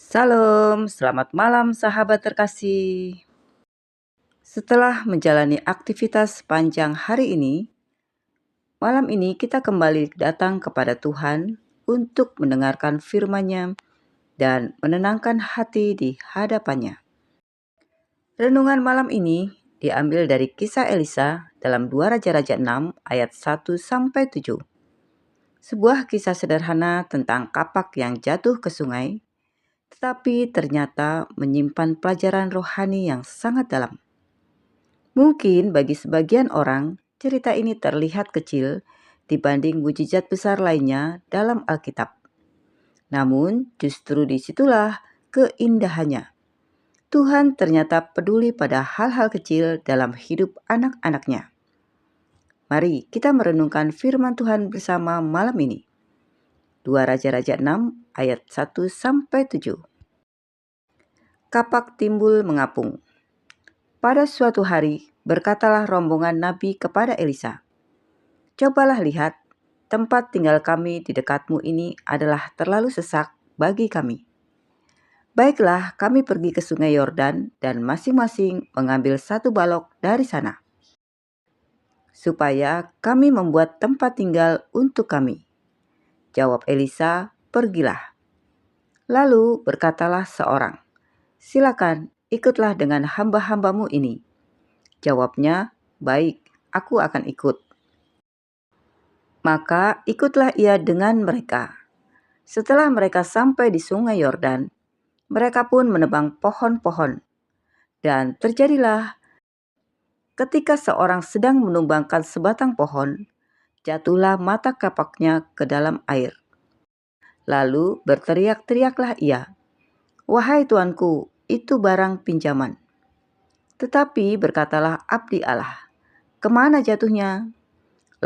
Salam, selamat malam sahabat terkasih. Setelah menjalani aktivitas sepanjang hari ini, malam ini kita kembali datang kepada Tuhan untuk mendengarkan firman-Nya dan menenangkan hati di hadapan-Nya. Renungan malam ini diambil dari kisah Elisa dalam 2 Raja-Raja 6 ayat 1-7. Sebuah kisah sederhana tentang kapak yang jatuh ke sungai, tetapi ternyata menyimpan pelajaran rohani yang sangat dalam. Mungkin bagi sebagian orang, cerita ini terlihat kecil dibanding mujizat besar lainnya dalam Alkitab. Namun, justru disitulah keindahannya. Tuhan ternyata peduli pada hal-hal kecil dalam hidup anak-anaknya. Mari kita merenungkan firman Tuhan bersama malam ini. 2 Raja-Raja 6 ayat 1-7. Kapak timbul mengapung. Pada suatu hari, berkatalah rombongan nabi kepada Elisa, "Cobalah lihat, tempat tinggal kami di dekatmu ini adalah terlalu sesak bagi kami. Baiklah, kami pergi ke sungai Yordan dan masing-masing mengambil 1 balok dari sana, supaya kami membuat tempat tinggal untuk kami." Jawab Elisa, "Pergilah." Lalu berkatalah seorang, "Silakan, ikutlah dengan hamba-hambamu ini." Jawabnya, "Baik, aku akan ikut." Maka ikutlah ia dengan mereka. Setelah mereka sampai di sungai Yordan, mereka pun menebang pohon-pohon. Dan terjadilah ketika seorang sedang menumbangkan sebatang pohon, jatuhlah mata kapaknya ke dalam air. Lalu berteriak-teriaklah ia, "Wahai tuanku, itu barang pinjaman." Tetapi berkatalah abdi Allah, "Kemana jatuhnya?"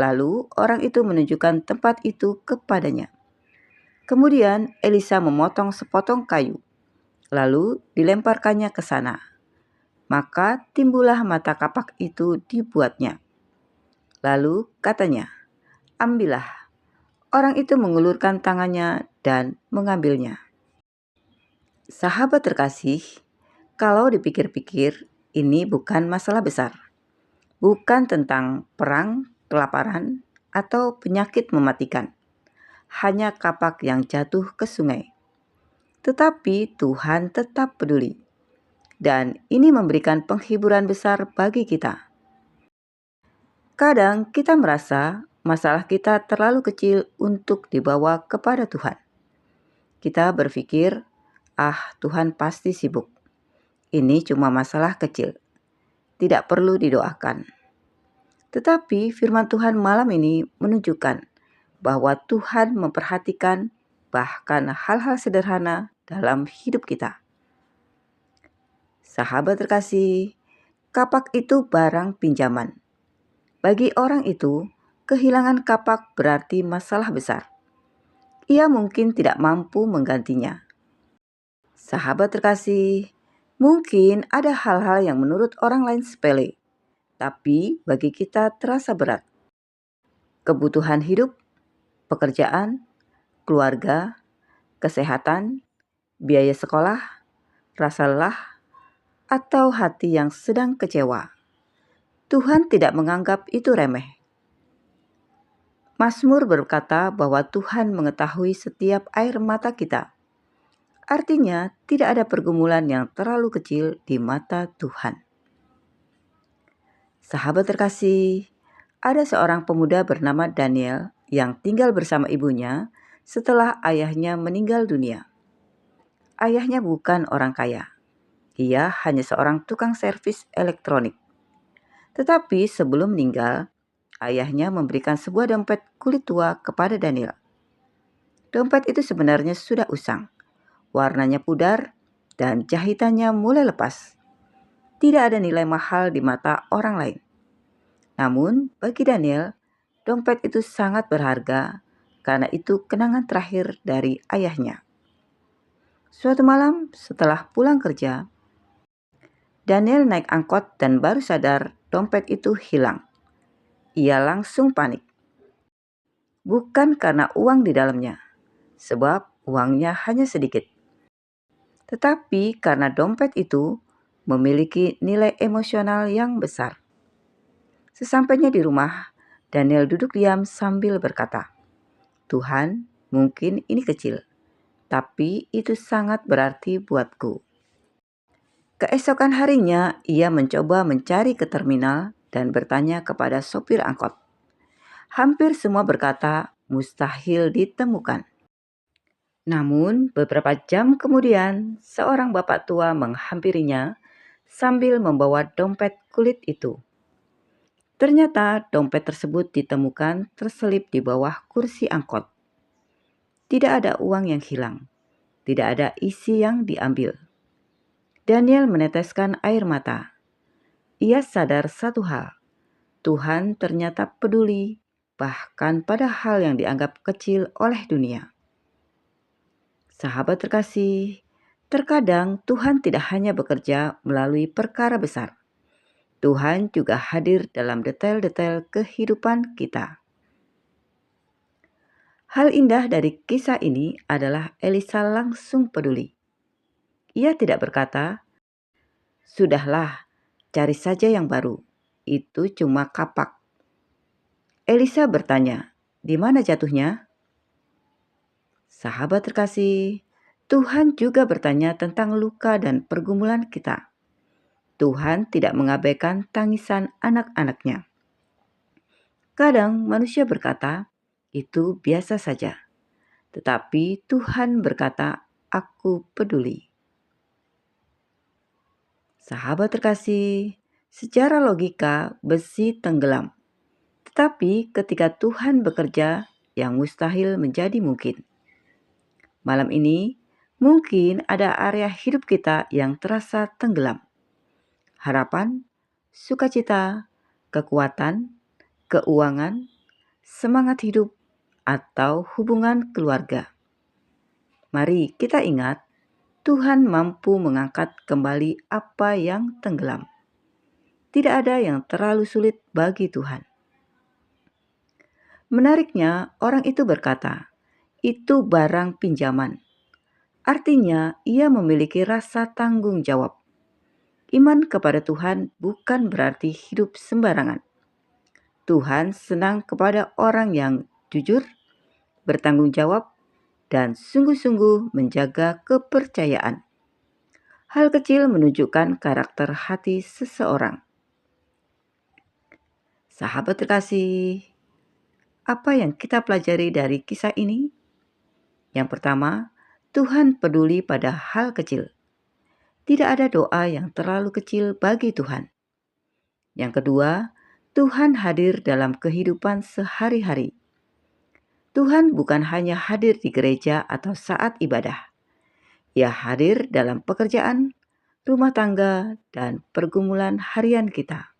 Lalu orang itu menunjukkan tempat itu kepadanya. Kemudian Elisa memotong sepotong kayu, lalu dilemparkannya ke sana. Maka timbullah mata kapak itu dibuatnya. Lalu katanya, "Ambillah." Orang itu mengulurkan tangannya dan mengambilnya. Sahabat terkasih, kalau dipikir-pikir, ini bukan masalah besar. Bukan tentang perang, kelaparan, atau penyakit mematikan. Hanya kapak yang jatuh ke sungai. Tetapi Tuhan tetap peduli. Dan ini memberikan penghiburan besar bagi kita. Kadang kita merasa masalah kita terlalu kecil untuk dibawa kepada Tuhan. Kita berpikir, Tuhan pasti sibuk. Ini cuma masalah kecil. Tidak perlu didoakan. Tetapi firman Tuhan malam ini menunjukkan bahwa Tuhan memperhatikan bahkan hal-hal sederhana dalam hidup kita. Sahabat terkasih, kapak itu barang pinjaman. Bagi orang itu, kehilangan kapak berarti masalah besar. Ia mungkin tidak mampu menggantinya. Sahabat terkasih, mungkin ada hal-hal yang menurut orang lain sepele, tapi bagi kita terasa berat. Kebutuhan hidup, pekerjaan, keluarga, kesehatan, biaya sekolah, rasa lelah, atau hati yang sedang kecewa. Tuhan tidak menganggap itu remeh. Mazmur berkata bahwa Tuhan mengetahui setiap air mata kita. Artinya, tidak ada pergumulan yang terlalu kecil di mata Tuhan. Sahabat terkasih, ada seorang pemuda bernama Daniel yang tinggal bersama ibunya setelah ayahnya meninggal dunia. Ayahnya bukan orang kaya. Ia hanya seorang tukang servis elektronik. Tetapi sebelum meninggal, ayahnya memberikan sebuah dompet kulit tua kepada Daniel. Dompet itu sebenarnya sudah usang, warnanya pudar, dan jahitannya mulai lepas. Tidak ada nilai mahal di mata orang lain. Namun, bagi Daniel, dompet itu sangat berharga karena itu kenangan terakhir dari ayahnya. Suatu malam setelah pulang kerja, Daniel naik angkot dan baru sadar dompet itu hilang. Ia langsung panik. Bukan karena uang di dalamnya, sebab uangnya hanya sedikit. Tetapi karena dompet itu memiliki nilai emosional yang besar. Sesampainya di rumah, Daniel duduk diam sambil berkata, "Tuhan, mungkin ini kecil, tapi itu sangat berarti buatku." Keesokan harinya, ia mencoba mencari ke terminal dan bertanya kepada sopir angkot. Hampir semua berkata mustahil ditemukan. Namun, beberapa jam kemudian, seorang bapak tua menghampirinya sambil membawa dompet kulit itu. Ternyata dompet tersebut ditemukan terselip di bawah kursi angkot. Tidak ada uang yang hilang, tidak ada isi yang diambil. Daniel meneteskan air mata. Ia sadar satu hal, Tuhan ternyata peduli, bahkan pada hal yang dianggap kecil oleh dunia. Sahabat terkasih, terkadang Tuhan tidak hanya bekerja melalui perkara besar. Tuhan juga hadir dalam detail-detail kehidupan kita. Hal indah dari kisah ini adalah Elisa langsung peduli. Ia tidak berkata, "Sudahlah, cari saja yang baru. Itu cuma kapak." Elisa bertanya, "Di mana jatuhnya?" Sahabat terkasih, Tuhan juga bertanya tentang luka dan pergumulan kita. Tuhan tidak mengabaikan tangisan anak-anaknya. Kadang manusia berkata, "Itu biasa saja." Tetapi Tuhan berkata, "Aku peduli." Sahabat terkasih, secara logika besi tenggelam. Tetapi ketika Tuhan bekerja, yang mustahil menjadi mungkin. Malam ini, mungkin ada area hidup kita yang terasa tenggelam. Harapan, sukacita, kekuatan, keuangan, semangat hidup, atau hubungan keluarga. Mari kita ingat, Tuhan mampu mengangkat kembali apa yang tenggelam. Tidak ada yang terlalu sulit bagi Tuhan. Menariknya, orang itu berkata, "Itu barang pinjaman." Artinya, ia memiliki rasa tanggung jawab. Iman kepada Tuhan bukan berarti hidup sembarangan. Tuhan senang kepada orang yang jujur, bertanggung jawab, dan sungguh-sungguh menjaga kepercayaan. Hal kecil menunjukkan karakter hati seseorang. Sahabat terkasih, apa yang kita pelajari dari kisah ini? Yang pertama, Tuhan peduli pada hal kecil. Tidak ada doa yang terlalu kecil bagi Tuhan. Yang kedua, Tuhan hadir dalam kehidupan sehari-hari. Tuhan bukan hanya hadir di gereja atau saat ibadah. Ia hadir dalam pekerjaan, rumah tangga, dan pergumulan harian kita.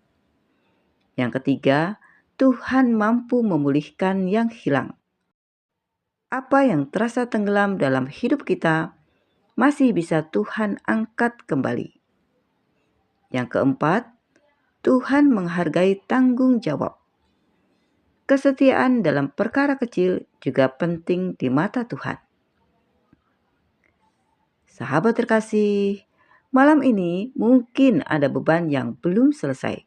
Yang ketiga, Tuhan mampu memulihkan yang hilang. Apa yang terasa tenggelam dalam hidup kita masih bisa Tuhan angkat kembali. Yang keempat, Tuhan menghargai tanggung jawab. Kesetiaan dalam perkara kecil juga penting di mata Tuhan. Sahabat terkasih, malam ini mungkin ada beban yang belum selesai.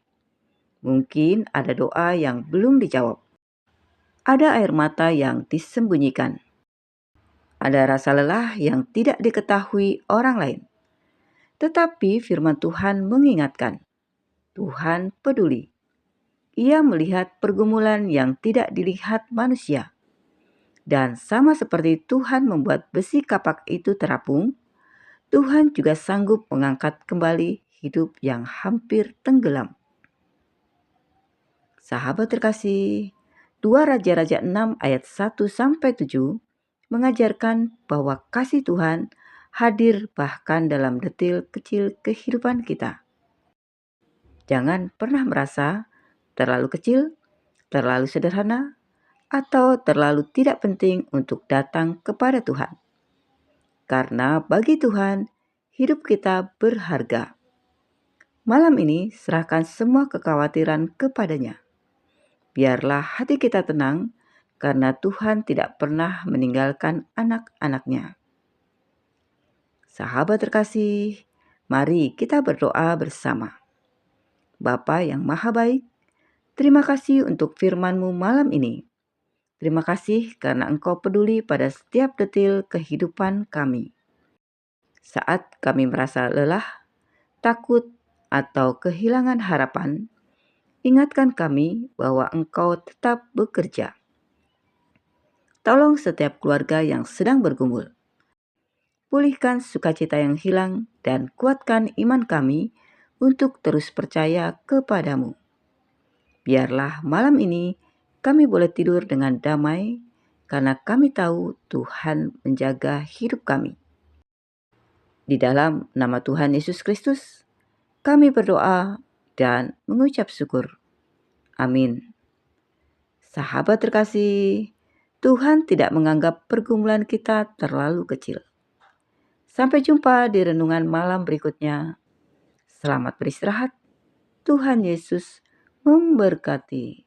Mungkin ada doa yang belum dijawab. Ada air mata yang disembunyikan. Ada rasa lelah yang tidak diketahui orang lain. Tetapi firman Tuhan mengingatkan, Tuhan peduli. Ia melihat pergumulan yang tidak dilihat manusia. Dan sama seperti Tuhan membuat besi kapak itu terapung, Tuhan juga sanggup mengangkat kembali hidup yang hampir tenggelam. Sahabat terkasih, 2 Raja-Raja 6 ayat 1-7 mengajarkan bahwa kasih Tuhan hadir bahkan dalam detil kecil kehidupan kita. Jangan pernah merasa terlalu kecil, terlalu sederhana, atau terlalu tidak penting untuk datang kepada Tuhan. Karena bagi Tuhan, hidup kita berharga. Malam ini serahkan semua kekhawatiran kepadanya. Biarlah hati kita tenang, karena Tuhan tidak pernah meninggalkan anak-anaknya. Sahabat terkasih, mari kita berdoa bersama. Bapa yang Maha Baik, terima kasih untuk firman-Mu malam ini. Terima kasih karena Engkau peduli pada setiap detil kehidupan kami. Saat kami merasa lelah, takut, atau kehilangan harapan, ingatkan kami bahwa Engkau tetap bekerja. Tolong setiap keluarga yang sedang bergumul. Pulihkan sukacita yang hilang dan kuatkan iman kami untuk terus percaya kepadamu. Biarlah malam ini kami boleh tidur dengan damai karena kami tahu Tuhan menjaga hidup kami. Di dalam nama Tuhan Yesus Kristus, kami berdoa dan mengucap syukur. Amin. Sahabat terkasih, Tuhan tidak menganggap pergumulan kita terlalu kecil. Sampai jumpa di renungan malam berikutnya. Selamat beristirahat. Tuhan Yesus memberkati.